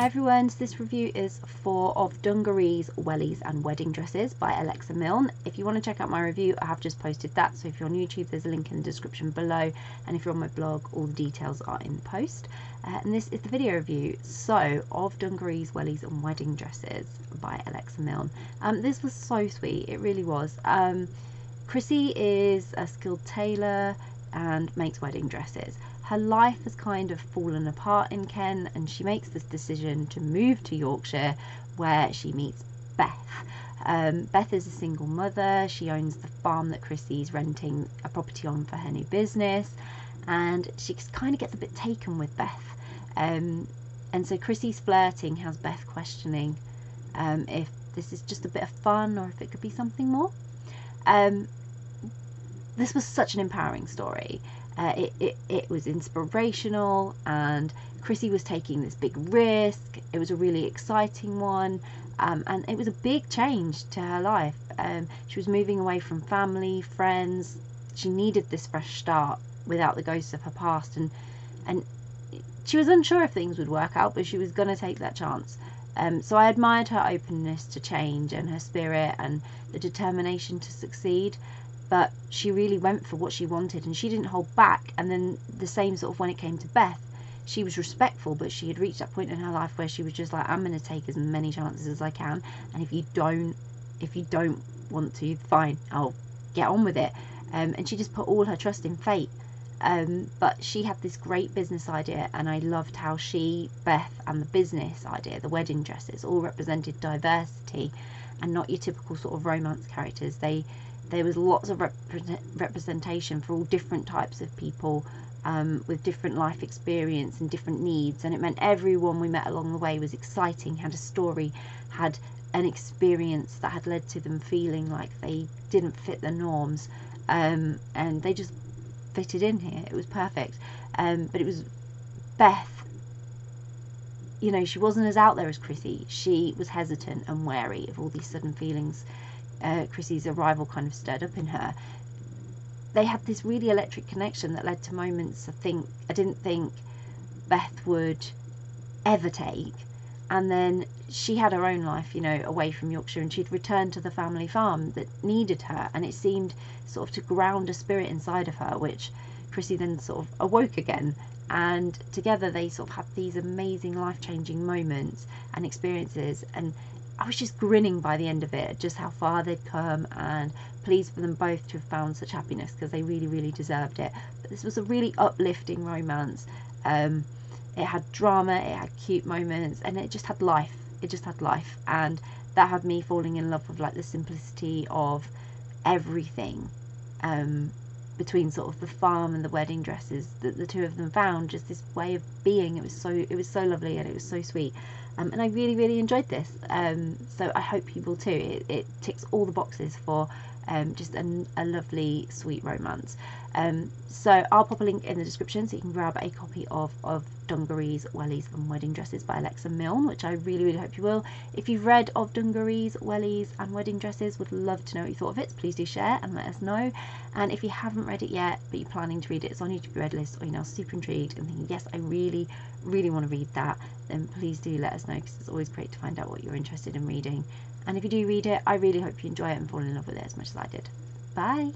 Hi everyone, so this review is of Dungarees, Wellies and Wedding Dresses by Milne. If you want to check out my review, I have just posted that, so if you're on YouTube there's a link in the description below, and if you're on my blog all the details are in the post. And this is the video review of Dungarees, Wellies and Wedding Dresses by Milne. This was so sweet, it really was. Chrissy is a skilled tailor and makes wedding dresses. Her life has kind of fallen apart in Kent, and she makes this decision to move to Yorkshire, where she meets Beth. Beth is a single mother. She owns the farm that Chrissy's renting a property on for her new business, and she kind of gets a bit taken with Beth. And so Chrissy's flirting has Beth questioning if this is just a bit of fun or if it could be something more. This was such an empowering story. It was inspirational, and Chrissy was taking this big risk. It was a really exciting one, and it was a big change to her life. She was moving away from family, friends. She needed this fresh start without the ghosts of her past, and she was unsure if things would work out, but she was going to take that chance. So I admired her openness to change and her spirit and the determination to succeed. But she really went for what she wanted, and she didn't hold back. And then the same sort of when it came to Beth, she was respectful, but she had reached that point in her life where she was just like, I'm going to take as many chances as I can, and if you don't want to, fine, I'll get on with it. And she just put all her trust in fate. But she had this great business idea, and I loved how she, Beth, and the business idea, the wedding dresses, all represented diversity and not your typical sort of romance characters. There was lots of representation for all different types of people, with different life experience and different needs, and it meant everyone we met along the way was exciting, had a story, had an experience that had led to them feeling like they didn't fit the norms, and they just fitted in here. It was perfect. But it was Beth, you know, she wasn't as out there as Chrissy. She was hesitant and wary of all these sudden feelings Chrissy's arrival kind of stirred up in her. They had this really electric connection that led to moments I didn't think Beth would ever take. And then she had her own life, you know, away from Yorkshire, and she'd returned to the family farm that needed her, and it seemed sort of to ground a spirit inside of her, which Chrissy then sort of awoke again. And together they sort of had these amazing life-changing moments and experiences, and I was just grinning by the end of it, just how far they'd come, and pleased for them both to have found such happiness, because they really, really deserved it. But this was a really uplifting romance. It had drama, it had cute moments, and it just had life. It just had life, and that had me falling in love with like the simplicity of everything, between sort of the farm and the wedding dresses that the two of them found. Just this way of being. It was so lovely, and it was so sweet. And I really, really enjoyed this. So I hope you will too. It ticks all the boxes for just a lovely, sweet romance. So I'll pop a link in the description so you can grab a copy of Dungarees, Wellies and Wedding Dresses by Milne, which I really, really hope you will. If you've read of Dungarees, Wellies and Wedding Dresses, would love to know what you thought of it, so please do share and let us know. And if you haven't read it yet, but you're planning to read it, it's on YouTube read list, or you're now super intrigued and thinking, yes, I really, really want to read that, then please do let us know, because it's always great to find out what you're interested in reading. And if you do read it, I really hope you enjoy it and fall in love with it as much as I did. Bye!